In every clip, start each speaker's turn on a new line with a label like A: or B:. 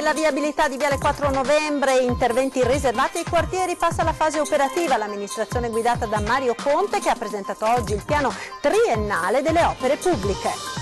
A: della viabilità di Viale 4 Novembre, interventi riservati ai quartieri, passa alla fase operativa l'amministrazione guidata da Mario Conte, che ha presentato oggi il piano triennale delle opere pubbliche.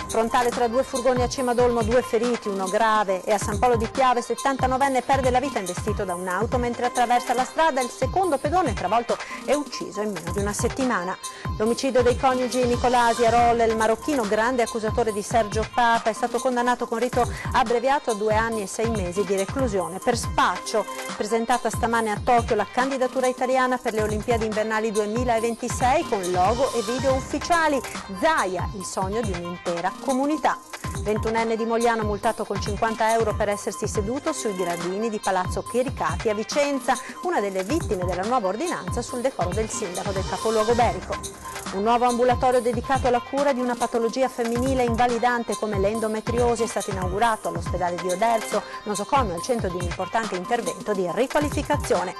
A: Frontale tra due furgoni a Cimadolmo, 2 feriti, uno grave, e a San Polo di Piave 79enne perde la vita investito da un'auto mentre attraversa la strada. Il secondo pedone travolto e ucciso in meno di una settimana. L'omicidio dei coniugi Nicolasi a Rolle, il marocchino grande accusatore di Sergio Papa, è stato condannato con rito abbreviato a 2 anni e 6 mesi di reclusione per spaccio. Presentata stamane a Tokyo la candidatura italiana per le Olimpiadi invernali 2026 con logo e video ufficiali. Zaia, il sogno di un'intera comunità. 21enne di Mogliano multato con 50 euro per essersi seduto sui gradini di Palazzo Chiericati a Vicenza, una delle vittime della nuova ordinanza sul decoro del sindaco del capoluogo berico. Un nuovo ambulatorio dedicato alla cura di una patologia femminile invalidante come l'endometriosi è stato inaugurato all'ospedale di Oderzo, nosocomio al centro di un importante intervento di riqualificazione.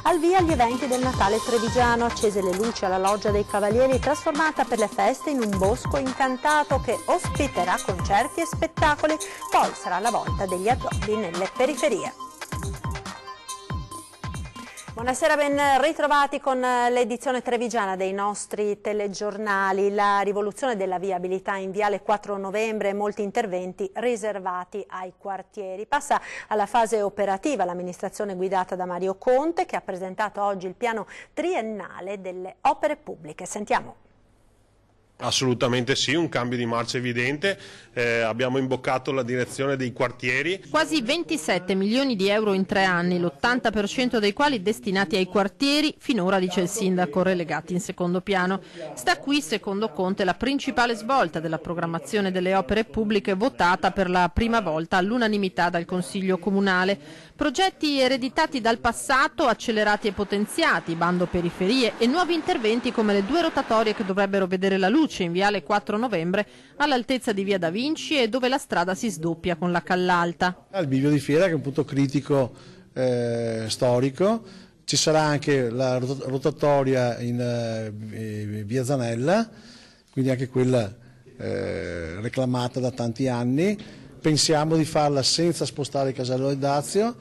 A: Al via gli eventi del Natale trevigiano, accese le luci alla Loggia dei Cavalieri, trasformata per le feste in un bosco incantato che ospiterà concerti e spettacoli, poi sarà la volta degli addobbi nelle periferie. Buonasera, ben ritrovati con l'edizione trevigiana dei nostri telegiornali. La rivoluzione della viabilità in Viale 4 Novembre e molti interventi riservati ai quartieri. Passa alla fase operativa l'amministrazione guidata da Mario Conte, che ha presentato oggi il piano triennale delle opere pubbliche. Sentiamo.
B: Assolutamente sì, un cambio di marcia evidente, abbiamo imboccato la direzione dei quartieri.
C: Quasi 27 milioni di euro in 3 anni, l'80% dei quali destinati ai quartieri, finora, dice il sindaco, relegati in secondo piano. Sta qui, secondo Conte, la principale svolta della programmazione delle opere pubbliche votata per la prima volta all'unanimità dal Consiglio Comunale. Progetti ereditati dal passato, accelerati e potenziati, bando periferie e nuovi interventi come le 2 rotatorie che dovrebbero vedere la luce in Viale 4 Novembre all'altezza di Via Da Vinci e dove la strada si sdoppia con la Callalta.
D: Al bivio di Fiera, che è un punto critico storico, ci sarà anche la rotatoria in Via Zanella, quindi anche quella reclamata da tanti anni. Pensiamo di farla senza spostare il casello del Dazio,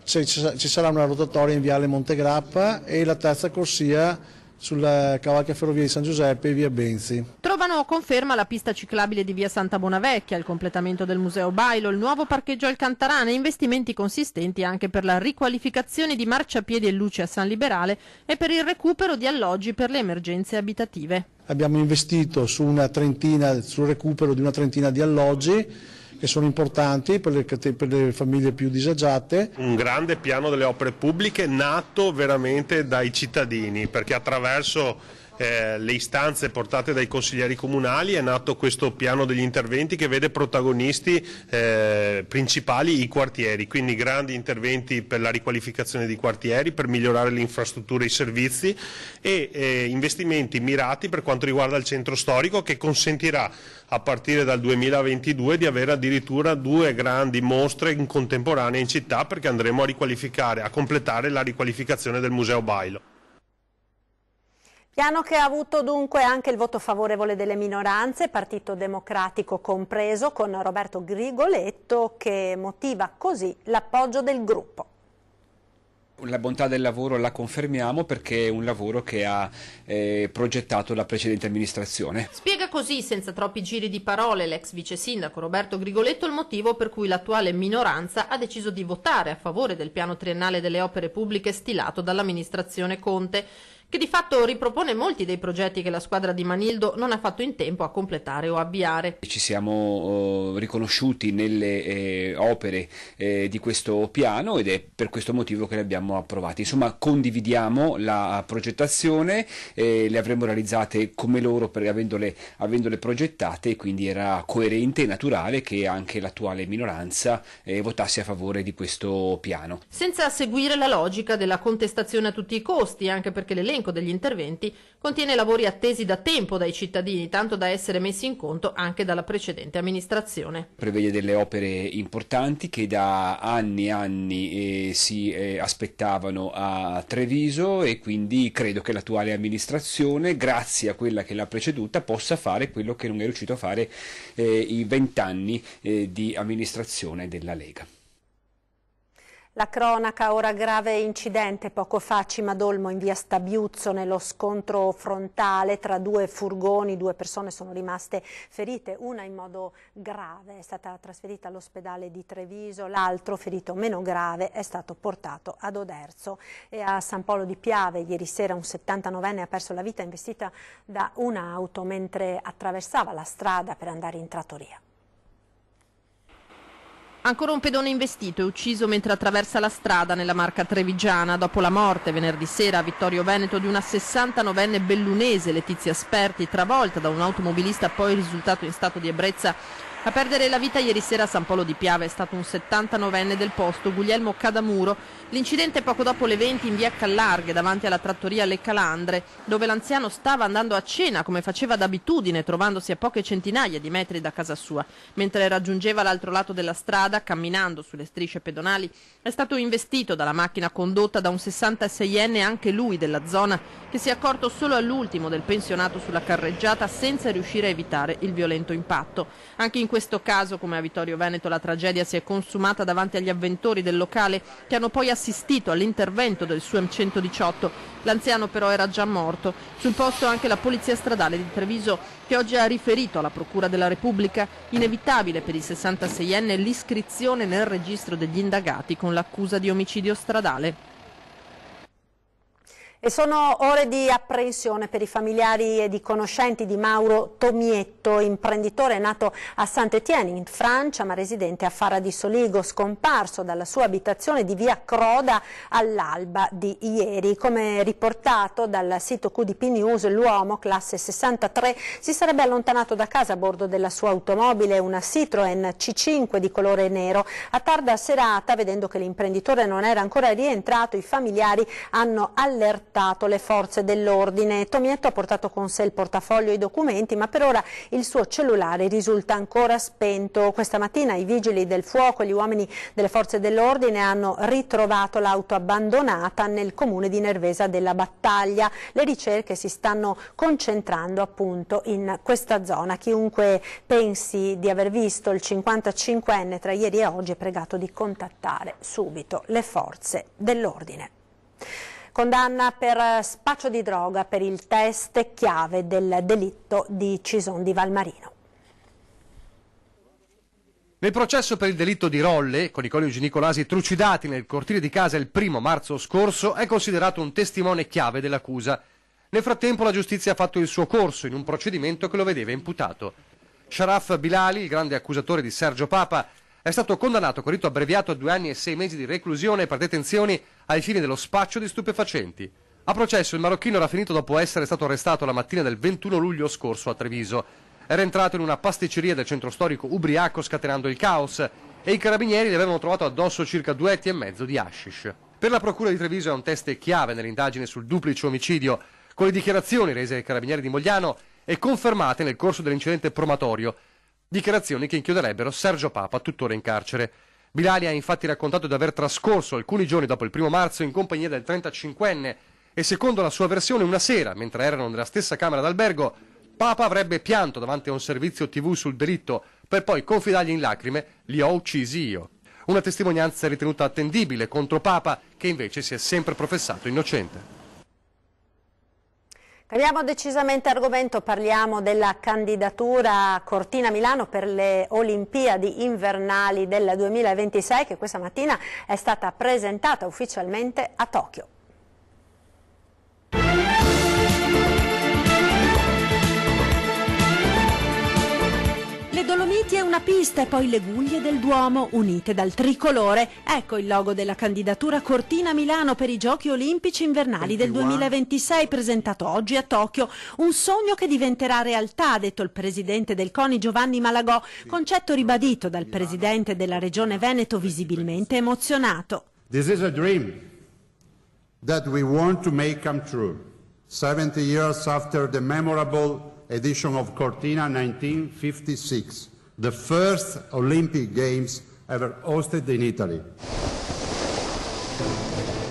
D: ci sarà una rotatoria in Viale Montegrappa e la terza corsia sulla cavalca ferrovia di San Giuseppe e via Benzi.
C: Trovano conferma la pista ciclabile di via Santa Bonavecchia, il completamento del Museo Bailo, il nuovo parcheggio al Cantarana e investimenti consistenti anche per la riqualificazione di marciapiedi e luci a San Liberale e per il recupero di alloggi per le emergenze abitative.
D: Abbiamo investito sul recupero di una trentina di alloggi che sono importanti per le famiglie più disagiate.
B: Un grande piano delle opere pubbliche nato veramente dai cittadini, perché attraverso le istanze portate dai consiglieri comunali è nato questo piano degli interventi che vede protagonisti principali i quartieri, quindi grandi interventi per la riqualificazione di quartieri, per migliorare le infrastrutture e i servizi e investimenti mirati per quanto riguarda il centro storico, che consentirà a partire dal 2022 di avere addirittura 2 grandi mostre in contemporanea in città, perché andremo a riqualificare, a completare la riqualificazione del Museo Bailo.
A: Piano che ha avuto dunque anche il voto favorevole delle minoranze, Partito Democratico compreso, con Roberto Grigoletto che motiva così l'appoggio del gruppo.
E: La bontà del lavoro la confermiamo perché è un lavoro che ha progettato la precedente amministrazione.
C: Spiega così, senza troppi giri di parole, l'ex vice sindaco Roberto Grigoletto il motivo per cui l'attuale minoranza ha deciso di votare a favore del piano triennale delle opere pubbliche stilato dall'amministrazione Conte, che di fatto ripropone molti dei progetti che la squadra di Manildo non ha fatto in tempo a completare o avviare.
E: Ci siamo riconosciuti nelle opere di questo piano ed è per questo motivo che le abbiamo approvate. Insomma, condividiamo la progettazione, le avremmo realizzate come loro avendole progettate, e quindi era coerente e naturale che anche l'attuale minoranza votasse a favore di questo piano.
C: Senza seguire la logica della contestazione a tutti i costi, anche perché l'elenco degli interventi contiene lavori attesi da tempo dai cittadini, tanto da essere messi in conto anche dalla precedente amministrazione.
E: Prevede delle opere importanti che da anni e anni si aspettavano a Treviso, e quindi credo che l'attuale amministrazione, grazie a quella che l'ha preceduta, possa fare quello che non è riuscito a fare i 20 anni di amministrazione della Lega.
A: La cronaca, ora grave incidente poco fa a Cimadolmo in via Stabiuzzo nello scontro frontale tra due furgoni, 2 persone sono rimaste ferite, una in modo grave è stata trasferita all'ospedale di Treviso, l'altro ferito meno grave è stato portato ad Oderzo. E a San Polo di Piave ieri sera un 79enne ha perso la vita investita da un'auto mentre attraversava la strada per andare in trattoria.
C: Ancora un pedone investito e ucciso mentre attraversa la strada nella Marca trevigiana dopo la morte venerdì sera a Vittorio Veneto di una 69enne bellunese, Letizia Sperti, travolta da un automobilista poi risultato in stato di ebbrezza. A perdere la vita ieri sera a San Polo di Piave è stato un 79enne del posto, Guglielmo Cadamuro. L'incidente poco dopo le 20 in via Callarghe davanti alla trattoria Le Calandre, dove l'anziano stava andando a cena come faceva d'abitudine, trovandosi a poche centinaia di metri da casa sua. Mentre raggiungeva l'altro lato della strada, camminando sulle strisce pedonali, è stato investito dalla macchina condotta da un 66enne, anche lui della zona, che si è accorto solo all'ultimo del pensionato sulla carreggiata senza riuscire a evitare il violento impatto. Anche in questo caso, come a Vittorio Veneto, la tragedia si è consumata davanti agli avventori del locale che hanno poi assistito all'intervento del SUEM 118. L'anziano però era già morto. Sul posto anche la Polizia Stradale di Treviso, che oggi ha riferito alla Procura della Repubblica inevitabile per il 66enne l'iscrizione nel registro degli indagati con l'accusa di omicidio stradale.
A: E sono ore di apprensione per i familiari ed i conoscenti di Mauro Tomietto, imprenditore nato a Saint-Étienne in Francia ma residente a Fara di Soligo, scomparso dalla sua abitazione di via Croda all'alba di ieri. Come riportato dal sito QDP News, l'uomo, classe 63, si sarebbe allontanato da casa a bordo della sua automobile, una Citroën C5 di colore nero. A tarda serata, vedendo che l'imprenditore non era ancora rientrato, i familiari hanno allertato le forze dell'ordine. Tomietto ha portato con sé il portafoglio e i documenti, ma per ora il suo cellulare risulta ancora spento. Questa mattina i vigili del fuoco e gli uomini delle forze dell'ordine hanno ritrovato l'auto abbandonata nel comune di Nervesa della Battaglia. Le ricerche si stanno concentrando appunto in questa zona. Chiunque pensi di aver visto il 55enne tra ieri e oggi è pregato di contattare subito le forze dell'ordine. Condanna per spaccio di droga per il test chiave del delitto di Cison di Valmarino.
F: Nel processo per il delitto di Rolle, con i coniugi Nicolasi trucidati nel cortile di casa il 1° marzo scorso, è considerato un testimone chiave dell'accusa. Nel frattempo la giustizia ha fatto il suo corso in un procedimento che lo vedeva imputato. Sharaf Bilali, il grande accusatore di Sergio Papa, è stato condannato con rito abbreviato a 2 anni e 6 mesi di reclusione per detenzioni ai fini dello spaccio di stupefacenti. A processo il marocchino era finito dopo essere stato arrestato la mattina del 21 luglio scorso a Treviso. Era entrato in una pasticceria del centro storico ubriaco scatenando il caos e i carabinieri gli avevano trovato addosso circa 2,5 etti di hashish. Per la procura di Treviso è un test chiave nell'indagine sul duplice omicidio, con le dichiarazioni rese ai carabinieri di Mogliano e confermate nel corso dell'incidente promatorio. Dichiarazioni che inchioderebbero Sergio Papa, tuttora in carcere. Bilali ha infatti raccontato di aver trascorso alcuni giorni dopo il 1° marzo in compagnia del 35enne e secondo la sua versione una sera, mentre erano nella stessa camera d'albergo, Papa avrebbe pianto davanti a un servizio TV sul delitto per poi confidargli in lacrime «li ho uccisi io». Una testimonianza ritenuta attendibile contro Papa, che invece si è sempre professato innocente.
A: Cambiamo decisamente argomento, parliamo della candidatura Cortina Milano per le Olimpiadi invernali del 2026 che questa mattina è stata presentata ufficialmente a Tokyo. Le Dolomiti è una pista e poi le guglie del Duomo unite dal tricolore. Ecco il logo della candidatura Cortina Milano per i Giochi Olimpici Invernali del 2026 presentato oggi a Tokyo. Un sogno che diventerà realtà, ha detto il presidente del CONI Giovanni Malagò, concetto ribadito dal presidente della Regione Veneto visibilmente emozionato.
G: This is a dream that we want to make come true. 70 years after the memorable edition of Cortina 1956, the first Olympic Games ever hosted in Italy.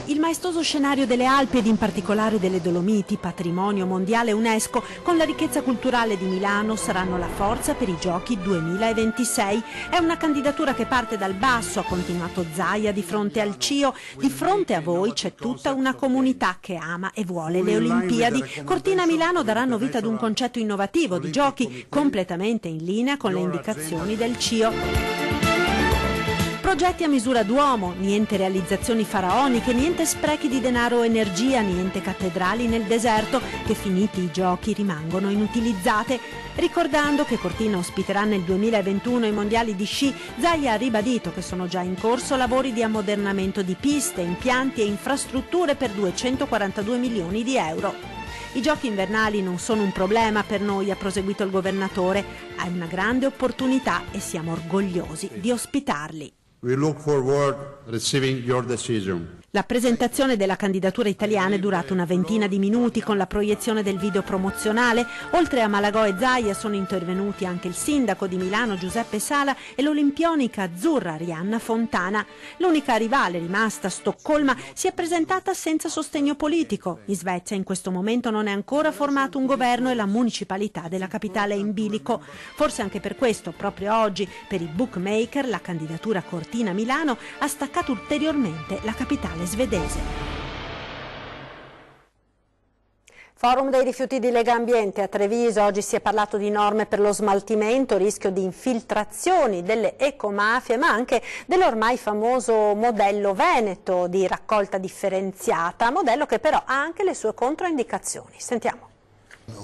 A: Il maestoso scenario delle Alpi ed in particolare delle Dolomiti, patrimonio mondiale UNESCO, con la ricchezza culturale di Milano, saranno la forza per i Giochi 2026. È una candidatura che parte dal basso, ha continuato Zaia di fronte al CIO. Di fronte a voi c'è tutta una comunità che ama e vuole le Olimpiadi. Cortina e Milano daranno vita ad un concetto innovativo di giochi, completamente in linea con le indicazioni del CIO. Progetti a misura d'uomo, niente realizzazioni faraoniche, niente sprechi di denaro o energia, niente cattedrali nel deserto che finiti i giochi rimangono inutilizzate. Ricordando che Cortina ospiterà nel 2021 i mondiali di sci, Zaia ha ribadito che sono già in corso lavori di ammodernamento di piste, impianti e infrastrutture per 242 milioni di euro. I giochi invernali non sono un problema per noi, ha proseguito il governatore, è una grande opportunità e siamo orgogliosi di ospitarli.
G: We look forward to receiving your decision.
A: La presentazione della candidatura italiana è durata una ventina di minuti con la proiezione del video promozionale. Oltre a Malagò e Zaia sono intervenuti anche il sindaco di Milano Giuseppe Sala e l'olimpionica azzurra Arianna Fontana. L'unica rivale rimasta, Stoccolma, si è presentata senza sostegno politico. In Svezia in questo momento non è ancora formato un governo e la municipalità della capitale è in bilico. Forse anche per questo, proprio oggi, per i bookmaker, la candidatura Cortina-Milano ha staccato ulteriormente la capitale svedese.
H: Forum dei rifiuti di Lega Ambiente a Treviso. Oggi si è parlato di norme per lo smaltimento, rischio di infiltrazioni delle ecomafie, ma anche dell'ormai famoso modello veneto di raccolta differenziata, modello che però ha anche le sue controindicazioni. Sentiamo.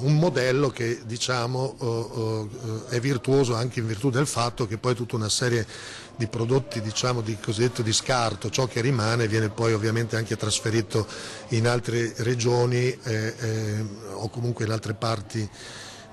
I: Un modello che diciamo è virtuoso anche in virtù del fatto che poi tutta una serie di prodotti diciamo di cosiddetto di scarto, ciò che rimane viene poi ovviamente anche trasferito in altre regioni o comunque in altre parti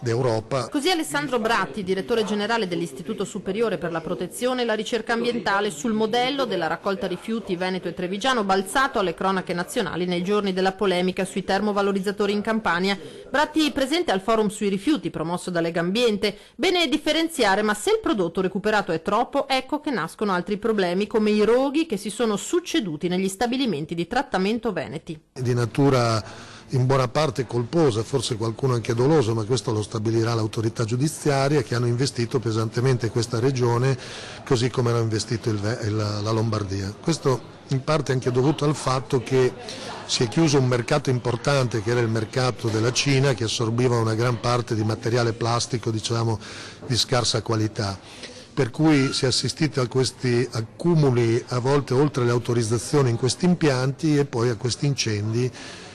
I: d'Europa.
C: Così Alessandro Bratti, direttore generale dell'Istituto Superiore per la Protezione e la Ricerca Ambientale, sul modello della raccolta rifiuti veneto e trevigiano balzato alle cronache nazionali nei giorni della polemica sui termovalorizzatori in Campania. Bratti presente al forum sui rifiuti promosso da Lega Ambiente. Bene differenziare, ma se il prodotto recuperato è troppo, ecco che nascono altri problemi come i roghi che si sono succeduti negli stabilimenti di trattamento veneti.
I: Di natura in buona parte colposa, forse qualcuno anche doloso, ma questo lo stabilirà l'autorità giudiziaria, che hanno investito pesantemente questa regione, così come hanno investito la Lombardia. Questo in parte è anche dovuto al fatto che si è chiuso un mercato importante, che era il mercato della Cina, che assorbiva una gran parte di materiale plastico, diciamo, di scarsa qualità. Per cui si è assistito a questi accumuli, a volte oltre le autorizzazioni in questi impianti, e poi a questi incendi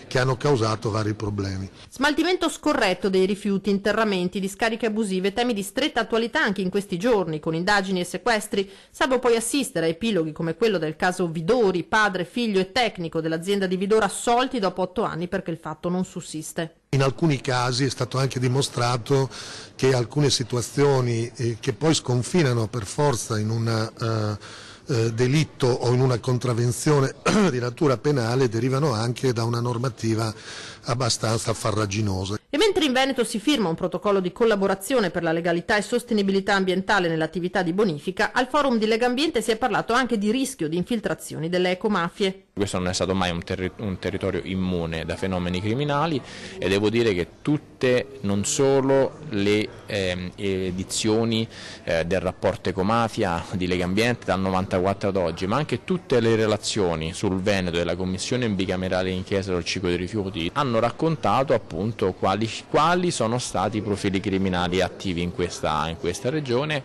I: che hanno causato vari problemi.
C: Smaltimento scorretto dei rifiuti, interramenti, discariche abusive, temi di stretta attualità anche in questi giorni, con indagini e sequestri, salvo poi assistere a epiloghi come quello del caso Vidori, padre, figlio e tecnico dell'azienda di Vidoro assolti dopo 8 anni perché il fatto non sussiste.
I: In alcuni casi è stato anche dimostrato che alcune situazioni che poi sconfinano per forza in un delitto o in una contravvenzione di natura penale derivano anche da una normativa abbastanza farraginosa.
C: E mentre in Veneto si firma un protocollo di collaborazione per la legalità e sostenibilità ambientale nell'attività di bonifica, al forum di Lega Ambiente si è parlato anche di rischio di infiltrazioni delle ecomafie.
J: Questo non è stato mai un territorio immune da fenomeni criminali e devo dire che tutte, non solo le edizioni del rapporto ecomafia di Lega Ambiente dal 94 ad oggi, ma anche tutte le relazioni sul Veneto della Commissione bicamerale d'inchiesta sul ciclo dei rifiuti hanno raccontato appunto quali sono stati i profili criminali attivi in questa regione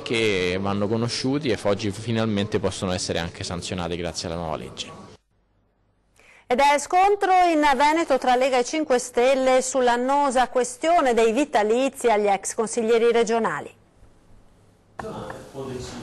J: che vanno conosciuti e oggi finalmente possono essere anche sanzionati grazie alla nuova legge.
H: Ed è scontro in Veneto tra Lega e 5 Stelle sull'annosa questione dei vitalizi agli ex consiglieri regionali.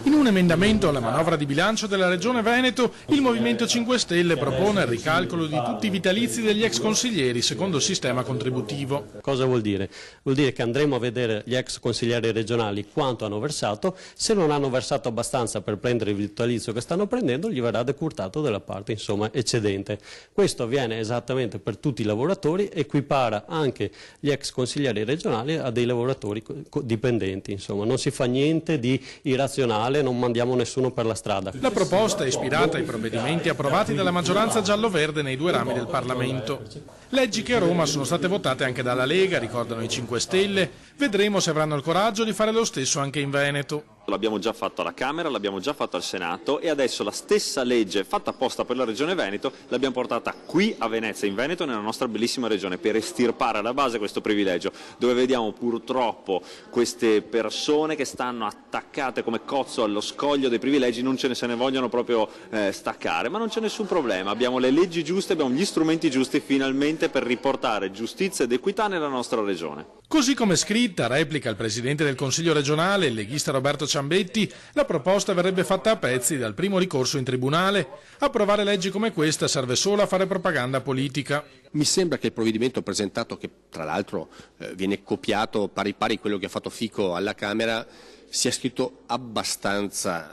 K: In un emendamento alla manovra di bilancio della Regione Veneto, il Movimento 5 Stelle propone il ricalcolo di tutti i vitalizi degli ex consiglieri secondo il sistema contributivo.
L: Cosa vuol dire? Vuol dire che andremo a vedere gli ex consiglieri regionali quanto hanno versato, se non hanno versato abbastanza per prendere il vitalizio che stanno prendendo, gli verrà decurtato della parte insomma eccedente. Questo avviene esattamente per tutti i lavoratori, equipara anche gli ex consiglieri regionali a dei lavoratori dipendenti, insomma non si fa niente di irrazionale razionale, non mandiamo nessuno per la strada.
K: La proposta è ispirata ai provvedimenti approvati dalla maggioranza giallo-verde nei due rami del Parlamento. Leggi che a Roma sono state votate anche dalla Lega, ricordano i 5 Stelle. Vedremo se avranno il coraggio di fare lo stesso anche in Veneto.
M: L'abbiamo già fatto alla Camera, l'abbiamo già fatto al Senato e adesso la stessa legge fatta apposta per la Regione Veneto l'abbiamo portata qui a Venezia, in Veneto, nella nostra bellissima regione, per estirpare alla base questo privilegio, dove vediamo purtroppo queste persone che stanno attaccate come cozzo allo scoglio dei privilegi, non se ne vogliono proprio staccare, ma non c'è nessun problema, abbiamo le leggi giuste, abbiamo gli strumenti giusti finalmente per riportare giustizia ed equità nella nostra regione.
K: Così come scritta, replica il Presidente del Consiglio regionale, il leghista Roberto Ciambetti, la proposta verrebbe fatta a pezzi dal primo ricorso in tribunale. Approvare leggi come questa serve solo a fare propaganda politica.
N: Mi sembra che il provvedimento presentato, che tra l'altro viene copiato pari pari quello che ha fatto Fico alla Camera, sia scritto abbastanza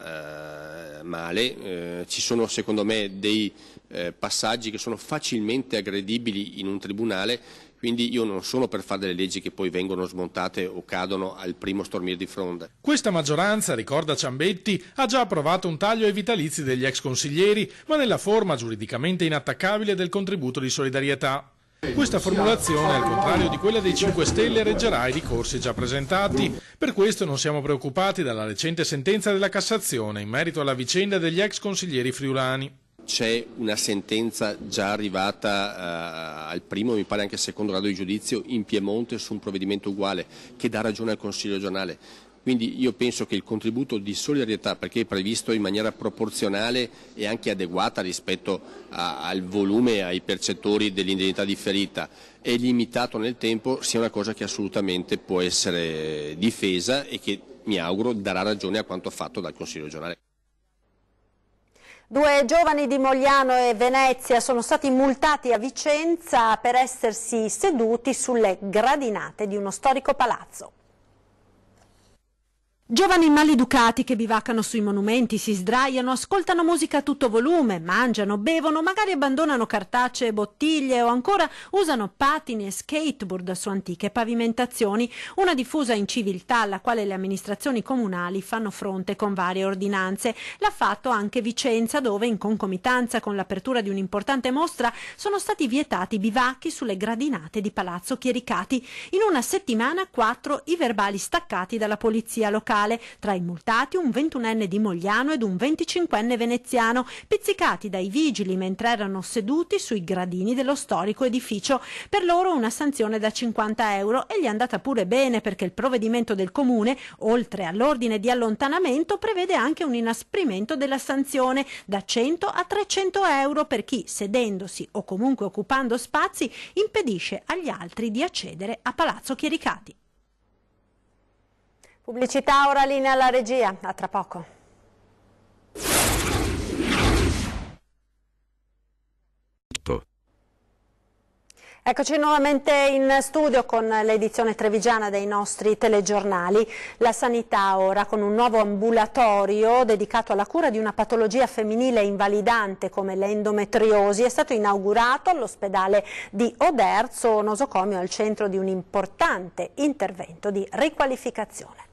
N: male. Ci sono secondo me dei passaggi che sono facilmente aggredibili in un tribunale. Quindi io non sono per fare delle leggi che poi vengono smontate o cadono al primo stormire di fronte.
K: Questa maggioranza, ricorda Ciambetti, ha già approvato un taglio ai vitalizi degli ex consiglieri, ma nella forma giuridicamente inattaccabile del contributo di solidarietà. Questa formulazione, al contrario di quella dei 5 Stelle, reggerà i ricorsi già presentati. Per questo non siamo preoccupati dalla recente sentenza della Cassazione in merito alla vicenda degli ex consiglieri friulani.
N: C'è una sentenza già arrivata al primo, mi pare anche al secondo grado di giudizio in Piemonte su un provvedimento uguale che dà ragione al Consiglio regionale. Quindi io penso che il contributo di solidarietà, perché è previsto in maniera proporzionale e anche adeguata rispetto al volume e ai percettori dell'indennità differita, è limitato nel tempo, sia una cosa che assolutamente può essere difesa e che mi auguro darà ragione a quanto fatto dal Consiglio regionale.
A: 2 giovani di Mogliano e Venezia sono stati multati a Vicenza per essersi seduti sulle gradinate di uno storico palazzo. Giovani maleducati che bivaccano sui monumenti, si sdraiano, ascoltano musica a tutto volume, mangiano, bevono, magari abbandonano cartacee e bottiglie o ancora usano pattini e skateboard su antiche pavimentazioni, una diffusa inciviltà alla quale le amministrazioni comunali fanno fronte con varie ordinanze. L'ha fatto anche Vicenza, dove in concomitanza con l'apertura di un'importante mostra sono stati vietati bivacchi sulle gradinate di Palazzo Chiericati. In una settimana 4 i verbali staccati dalla polizia locale. Tra i multati un 21enne di Mogliano ed un 25enne veneziano, pizzicati dai vigili mentre erano seduti sui gradini dello storico edificio. Per loro una sanzione da 50 euro e gli è andata pure bene, perché il provvedimento del comune, oltre all'ordine di allontanamento, prevede anche un inasprimento della sanzione da 100 a 300 euro per chi, sedendosi o comunque occupando spazi, impedisce agli altri di accedere a Palazzo Chiericati. Pubblicità, ora linea alla regia, a tra poco. Eccoci nuovamente in studio con l'edizione trevigiana dei nostri telegiornali. La sanità ora, con un nuovo ambulatorio dedicato alla cura di una patologia femminile invalidante come l'endometriosi, è stato inaugurato all'ospedale di Oderzo, nosocomio al centro di un importante intervento di riqualificazione.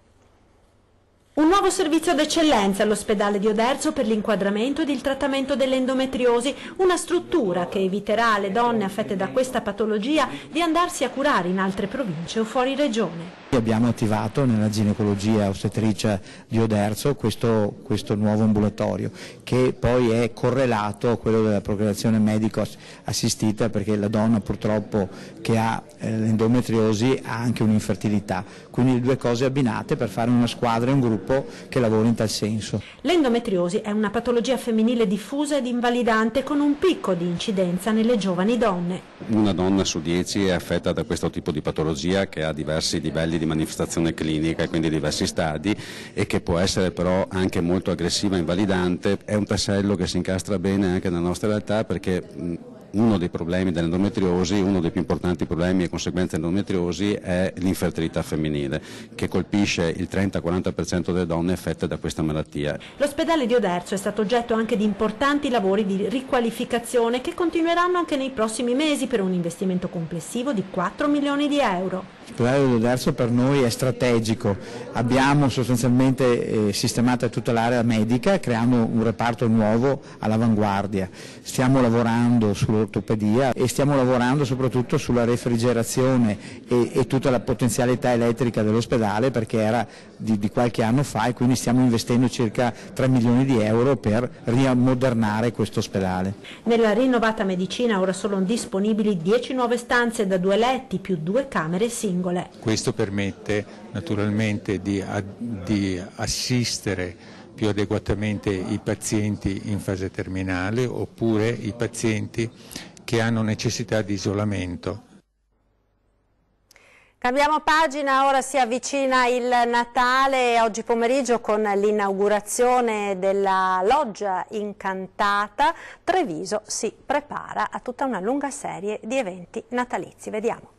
A: Un nuovo servizio d'eccellenza all'ospedale di Oderzo per l'inquadramento ed il trattamento dell'endometriosi, una struttura che eviterà alle donne affette da questa patologia di andarsi a curare in altre province o fuori regione.
O: Abbiamo attivato nella ginecologia ostetricia di Oderzo questo nuovo ambulatorio, che poi è correlato a quello della procreazione medico assistita, perché la donna purtroppo che ha l'endometriosi ha anche un'infertilità, quindi le due cose abbinate per fare una squadra e un gruppo che lavora in tal senso.
A: L'endometriosi è una patologia femminile diffusa ed invalidante con un picco di incidenza nelle giovani donne.
P: Una donna su 10 è affetta da questo tipo di patologia, che ha diversi livelli di manifestazione clinica e quindi diversi stadi, e che può essere però anche molto aggressiva e invalidante. È un tassello che si incastra bene anche nella nostra realtà, perché uno dei problemi dell'endometriosi, uno dei più importanti problemi e conseguenze dell'endometriosi è l'infertilità femminile, che colpisce il 30-40% delle donne affette da questa malattia.
A: L'ospedale di Oderzo è stato oggetto anche di importanti lavori di riqualificazione che continueranno anche nei prossimi mesi per un investimento complessivo di 4 milioni di euro.
O: L'ospedale di Oderzo per noi è strategico, abbiamo sostanzialmente sistemata tutta l'area medica creando un reparto nuovo all'avanguardia, stiamo lavorando sull'ortopedia e stiamo lavorando soprattutto sulla refrigerazione e tutta la potenzialità elettrica dell'ospedale, perché era di qualche anno fa, e quindi stiamo investendo circa 3 milioni di euro per riammodernare questo ospedale.
A: Nella rinnovata medicina ora sono disponibili 10 nuove stanze da 2 letti più 2 camere singole.
Q: Questo permette naturalmente di assistere più adeguatamente i pazienti in fase terminale oppure i pazienti che hanno necessità di isolamento.
A: Cambiamo pagina, ora si avvicina il Natale, oggi pomeriggio con l'inaugurazione della Loggia Incantata, Treviso si prepara a tutta una lunga serie di eventi natalizi. Vediamo.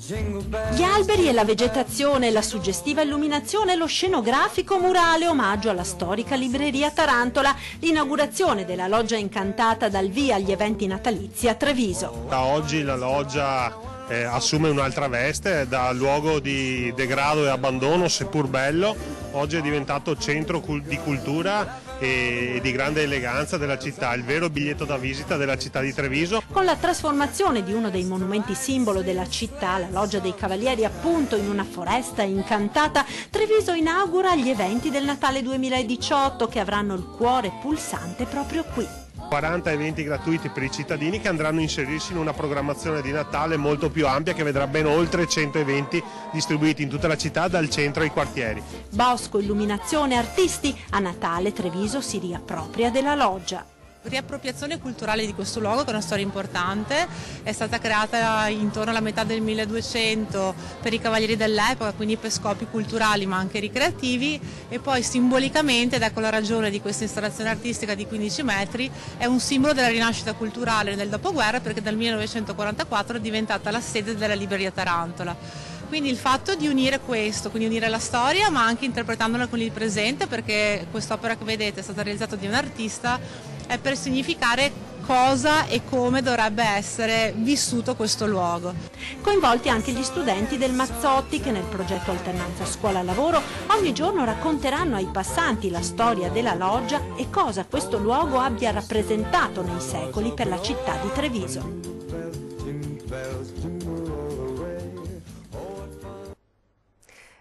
A: Gli alberi e la vegetazione, la suggestiva illuminazione, lo scenografico murale omaggio alla storica libreria Tarantola, l'inaugurazione della Loggia Incantata dal via agli eventi natalizi a Treviso.
B: Da oggi la loggia assume un'altra veste, da luogo di degrado e abbandono, seppur bello, oggi è diventato centro di cultura e di grande eleganza della città, il vero biglietto da visita della città di Treviso.
A: Con la trasformazione di uno dei monumenti simbolo della città, la Loggia dei Cavalieri, appunto in una foresta incantata, Treviso inaugura gli eventi del Natale 2018 che avranno il cuore pulsante proprio qui.
B: 40 eventi gratuiti per i cittadini che andranno a inserirsi in una programmazione di Natale molto più ampia che vedrà ben oltre 100 eventi distribuiti in tutta la città dal centro ai quartieri.
A: Bosco, illuminazione, artisti, a Natale Treviso si riappropria della loggia.
R: Riappropriazione culturale di questo luogo, che è una storia importante, è stata creata intorno alla metà del 1200 per i cavalieri dell'epoca, quindi per scopi culturali ma anche ricreativi, e poi simbolicamente, ed ecco la ragione di questa installazione artistica di 15 metri, è un simbolo della rinascita culturale nel dopoguerra, perché dal 1944 è diventata la sede della libreria Tarantola. Quindi il fatto di unire questo, quindi unire la storia ma anche interpretandola con il presente, perché quest'opera che vedete è stata realizzata da un artista, è per significare cosa e come dovrebbe essere vissuto questo luogo.
A: Coinvolti anche gli studenti del Mazzotti che nel progetto Alternanza Scuola-Lavoro ogni giorno racconteranno ai passanti la storia della loggia e cosa questo luogo abbia rappresentato nei secoli per la città di Treviso.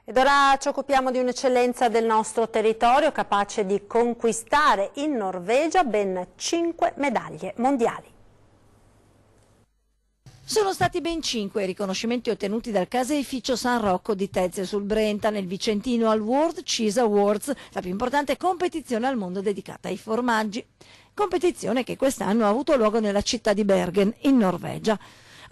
A: Ed ora ci occupiamo di un'eccellenza del nostro territorio capace di conquistare in Norvegia ben 5 medaglie mondiali.
S: Sono stati ben 5 i riconoscimenti ottenuti dal caseificio San Rocco di Tezze sul Brenta nel Vicentino al World Cheese Awards, la più importante competizione al mondo dedicata ai formaggi. Competizione che quest'anno ha avuto luogo nella città di Bergen, in Norvegia.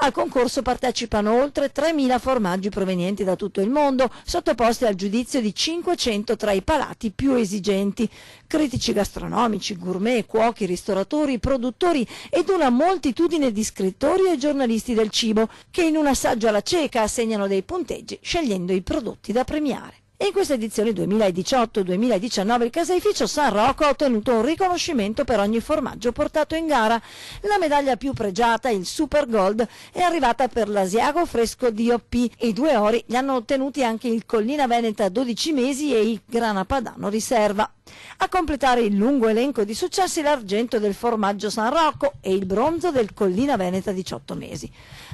S: Al concorso partecipano oltre 3.000 formaggi provenienti da tutto il mondo, sottoposti al giudizio di 500 tra i palati più esigenti. Critici gastronomici, gourmet, cuochi, ristoratori, produttori ed una moltitudine di scrittori e giornalisti del cibo che in un assaggio alla cieca assegnano dei punteggi scegliendo i prodotti da premiare. In questa edizione 2018-2019 il caseificio San Rocco ha ottenuto un riconoscimento per ogni formaggio portato in gara. La medaglia più pregiata, il Super Gold, è arrivata per l'Asiago Fresco DOP e i 2 ori li hanno ottenuti anche il Collina Veneta 12 mesi e il Grana Padano Riserva. A completare il lungo elenco di successi l'argento del formaggio San Rocco e il bronzo del Collina Veneta 18 mesi.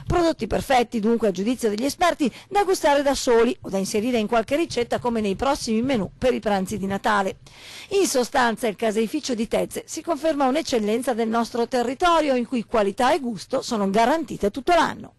S: Prodotti perfetti dunque a giudizio degli esperti da gustare da soli o da inserire in qualche ricetta come nei prossimi menù per i pranzi di Natale. In sostanza il caseificio di Tezze si conferma un'eccellenza del nostro territorio in cui qualità e gusto sono garantite tutto l'anno.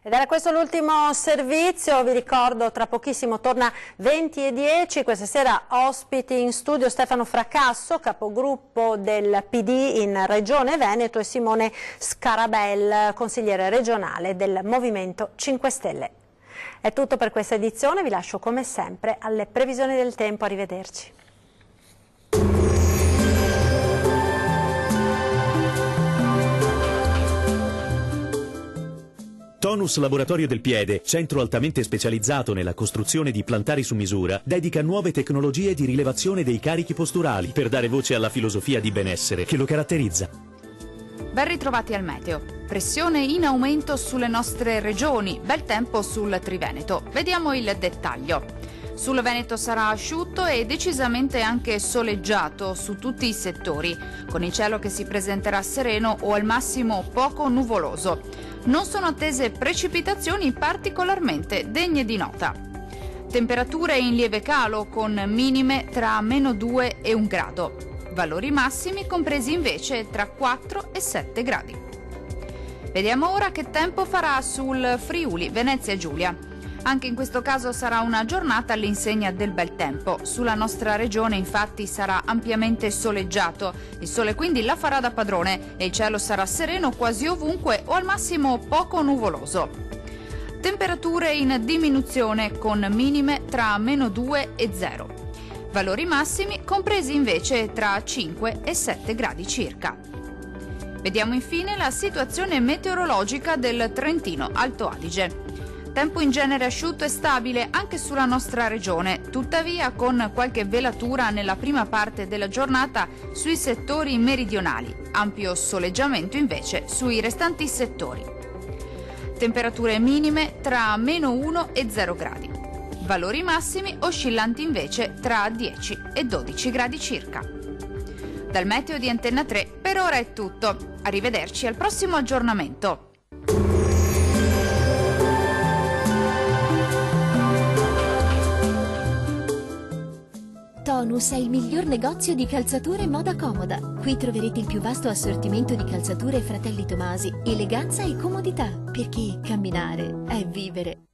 A: Ed era questo l'ultimo servizio, vi ricordo tra pochissimo torna 20:10, questa sera ospiti in studio Stefano Fracasso, capogruppo del PD in Regione Veneto, e Simone Scarabel, consigliere regionale del Movimento 5 Stelle. È tutto per questa edizione, vi lascio come sempre alle previsioni del tempo, arrivederci.
T: Tonus Laboratorio del Piede, centro altamente specializzato nella costruzione di plantari su misura, dedica nuove tecnologie di rilevazione dei carichi posturali per dare voce alla filosofia di benessere che lo caratterizza.
U: Ben ritrovati al meteo. pressione in aumento sulle nostre regioni, bel tempo sul Triveneto. Vediamo il dettaglio. Sul Veneto sarà asciutto e decisamente anche soleggiato su tutti i settori, con il cielo che si presenterà sereno o al massimo poco nuvoloso. Non sono attese precipitazioni particolarmente degne di nota. Temperature in lieve calo con minime tra -2 e 1 grado. Valori massimi compresi invece tra 4 e 7 gradi. Vediamo ora che tempo farà sul Friuli, Venezia Giulia. Anche in questo caso sarà una giornata all'insegna del bel tempo. Sulla nostra regione infatti sarà ampiamente soleggiato. Il sole quindi la farà da padrone e il cielo sarà sereno quasi ovunque o al massimo poco nuvoloso. Temperature in diminuzione con minime tra -2 e 0. Valori massimi compresi invece tra 5 e 7 gradi circa. Vediamo infine la situazione meteorologica del Trentino Alto Adige. Tempo in genere asciutto e stabile anche sulla nostra regione, tuttavia con qualche velatura nella prima parte della giornata sui settori meridionali, ampio soleggiamento invece sui restanti settori. Temperature minime tra -1 e 0 gradi. Valori massimi oscillanti invece tra 10 e 12 gradi circa. Dal meteo di Antenna 3 per ora è tutto. Arrivederci al prossimo aggiornamento.
V: Tonus è il miglior negozio di calzature moda comoda. Qui troverete il più vasto assortimento di calzature Fratelli Tomasi, eleganza e comodità, perché camminare è vivere.